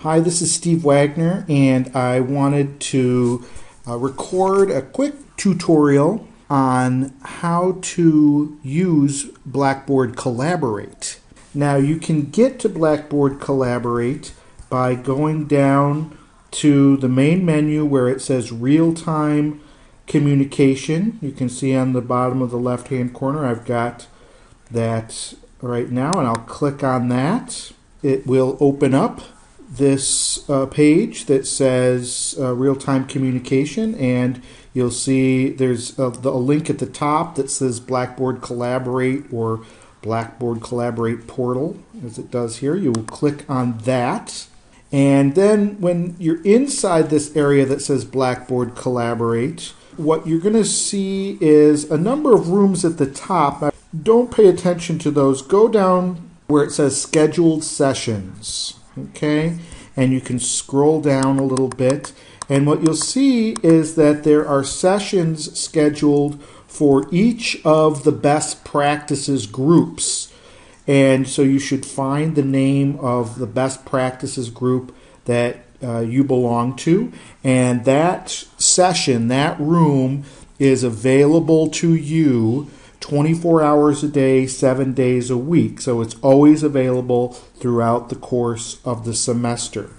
Hi, this is Steve Wagner, and I wanted to record a quick tutorial on how to use Blackboard Collaborate. Now, you can get to Blackboard Collaborate by going down to the main menu where it says Real-Time Communication. You can see on the bottom of the left-hand corner, I've got that right now, and I'll click on that. It will open up this page that says real-time communication, and you'll see there's a link at the top that says Blackboard Collaborate or Blackboard Collaborate Portal, as it does here. You will click on that, and then when you're inside this area that says Blackboard Collaborate, what you're going to see is a number of rooms at the top. Now, don't pay attention to those. Go down where it says Scheduled Sessions. Okay, and you can scroll down a little bit, and what you'll see is that there are sessions scheduled for each of the best practices groups, and so you should find the name of the best practices group that you belong to, and that session, that room, is available to you 24 hours a day, 7 days a week. So it's always available throughout the course of the semester.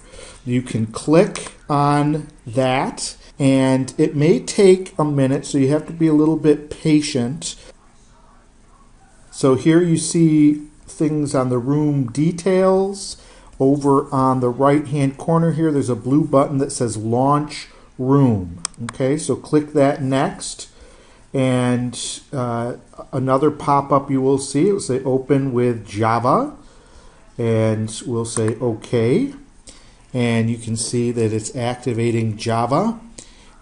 You can click on that, and it may take a minute, so you have to be a little bit patient. So here you see things on the room details. Over on the right-hand corner here, there's a blue button that says Launch Room. Okay, so click that next. And another pop-up you will see, it will say open with Java, and we'll say OK, and you can see that it's activating Java,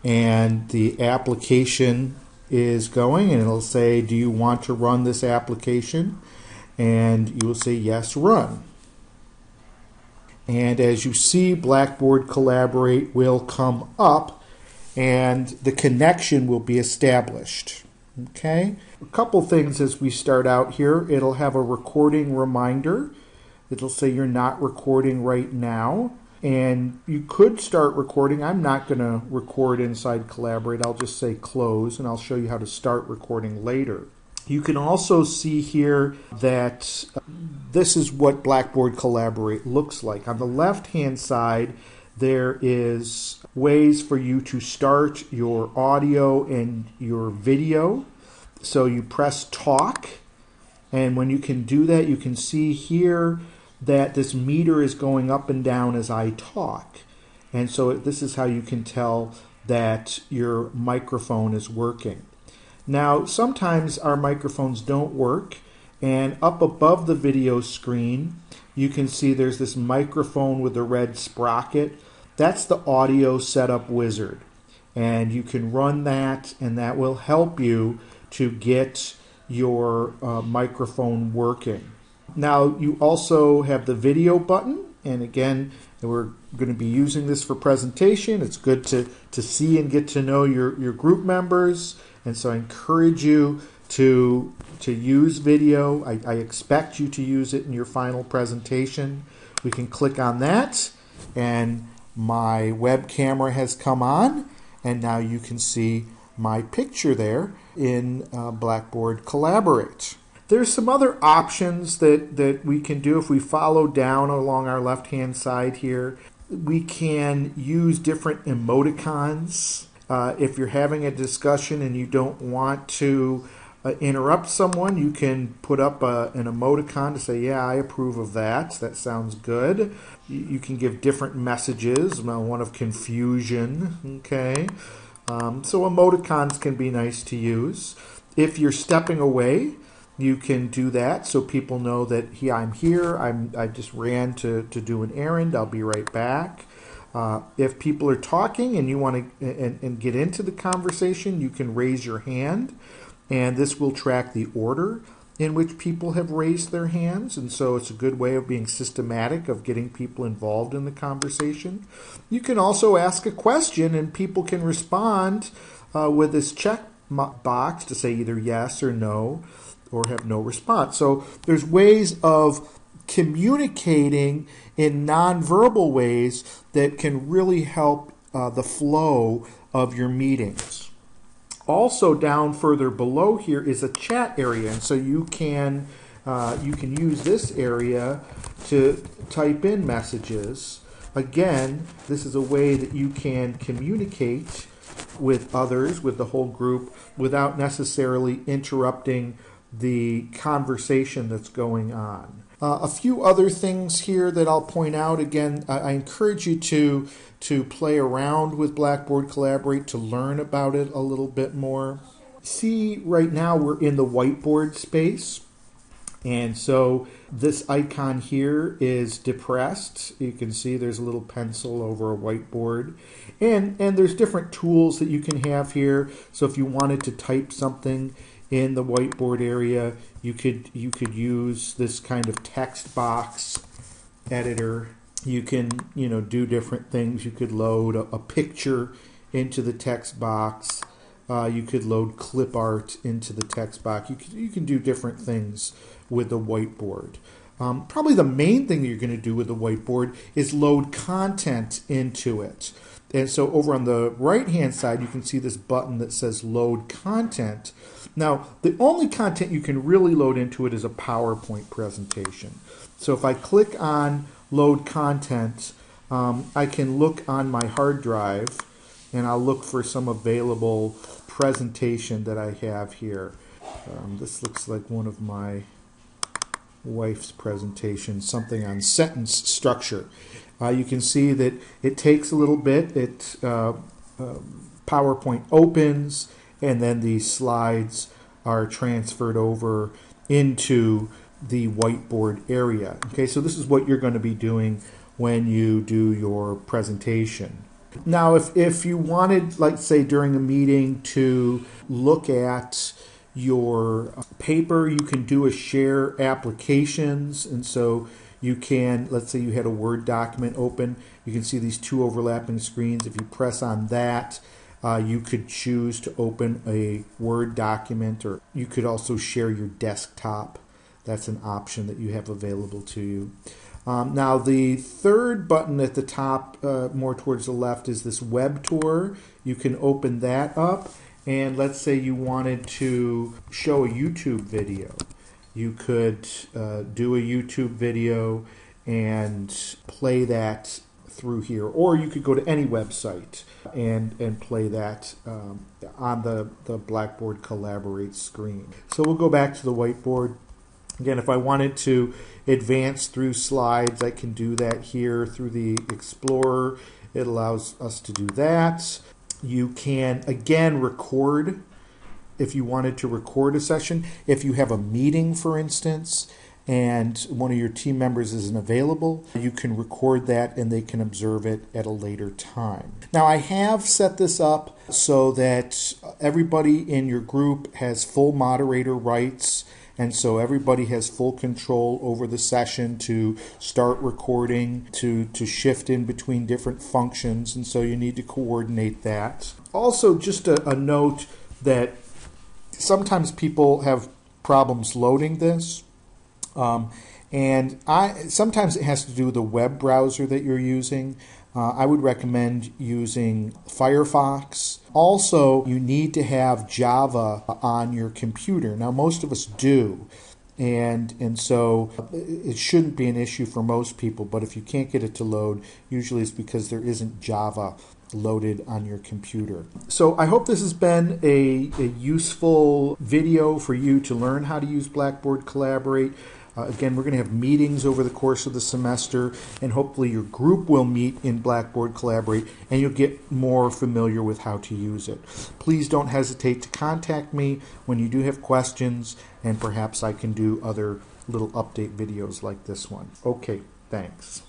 and the application is going, and it'll say, do you want to run this application? And you will say yes, run. And as you see, Blackboard Collaborate will come up, and the connection will be established. Okay? A couple things as we start out here. It'll have a recording reminder. It'll say you're not recording right now. And you could start recording. I'm not going to record inside Collaborate. I'll just say close, and I'll show you how to start recording later. You can also see here that this is what Blackboard Collaborate looks like. On the left-hand side, there is ways for you to start your audio and your video. So you press talk, and when you can do that, you can see here that this meter is going up and down as I talk. And so this is how you can tell that your microphone is working. Now, sometimes our microphones don't work, and up above the video screen, you can see there's this microphone with a red sprocket. That's the audio setup wizard, and you can run that, and that will help you to get your microphone working. Now, you also have the video button, and again, we're going to be using this for presentation. It's good to see and get to know your group members, and so I encourage you to use video. I expect you to use it in your final presentation. We can click on that, and my web camera has come on, and now you can see my picture there in Blackboard Collaborate. There's some other options that we can do if we follow down along our left-hand side here. We can use different emoticons. If you're having a discussion and you don't want to interrupt someone, you can put up an emoticon to say, yeah, I approve of that. That sounds good. You can give different messages, one of confusion. Okay, so emoticons can be nice to use. If you're stepping away, you can do that so people know that I'm here. I just ran to do an errand. I'll be right back. If people are talking and you want to and get into the conversation, you can raise your hand, and this will track the order in which people have raised their hands, and so it's a good way of being systematic of getting people involved in the conversation. You can also ask a question, and people can respond with this check box to say either yes or no, or have no response. So there's ways of communicating in nonverbal ways that can really help the flow of your meetings. Also, down further below here is a chat area, and so you can use this area to type in messages. Again, this is a way that you can communicate with others, with the whole group, without necessarily interrupting the conversation that's going on. A few other things here that I'll point out. Again, I encourage you to play around with Blackboard Collaborate, to learn about it a little bit more. See, right now we're in the whiteboard space. And so this icon here is depressed. You can see there's a little pencil over a whiteboard. And there's different tools that you can have here. So if you wanted to type something in the whiteboard area, you could use this kind of text box editor. You can do different things. You could load a picture into the text box. You could load clip art into the text box. You can do different things with the whiteboard. Probably the main thing you're going to do with the whiteboard is load content into it. And so over on the right-hand side, you can see this button that says Load Content. Now, the only content you can really load into it is a PowerPoint presentation. So if I click on Load Content, I can look on my hard drive, and I'll look for some available presentation that I have here. This looks like one of my wife's presentations, something on sentence structure. You can see that it takes a little bit. PowerPoint opens, and then these slides are transferred over into the whiteboard area. Okay, so this is what you're going to be doing when you do your presentation. Now, if you wanted, like say during a meeting, to look at your paper, you can do a share applications. And so you can, let's say you had a Word document open, you can see these two overlapping screens. If you press on that, you could choose to open a Word document, or you could also share your desktop. That's an option that you have available to you. Now, the third button at the top, more towards the left, is this web tour. You can open that up, and let's say you wanted to show a YouTube video. You could do a YouTube video and play that through here, or you could go to any website and play that on the Blackboard Collaborate screen. So we'll go back to the whiteboard. Again, if I wanted to advance through slides, I can do that here through the Explorer. It allows us to do that. You can, again, record if you wanted to record a session. If you have a meeting, for instance, and one of your team members isn't available, you can record that and they can observe it at a later time. Now, I have set this up so that everybody in your group has full moderator rights. And so everybody has full control over the session to start recording, to shift in between different functions, and so you need to coordinate that. Also, just a note that sometimes people have problems loading this, and sometimes it has to do with the web browser that you're using. I would recommend using Firefox. Also, you need to have Java on your computer. Now, most of us do, and so it shouldn't be an issue for most people, but if you can't get it to load, usually it's because there isn't Java loaded on your computer. So I hope this has been a useful video for you to learn how to use Blackboard Collaborate. Again, we're going to have meetings over the course of the semester, and hopefully your group will meet in Blackboard Collaborate, and you'll get more familiar with how to use it. Please don't hesitate to contact me when you do have questions, and perhaps I can do other little update videos like this one. Okay, thanks.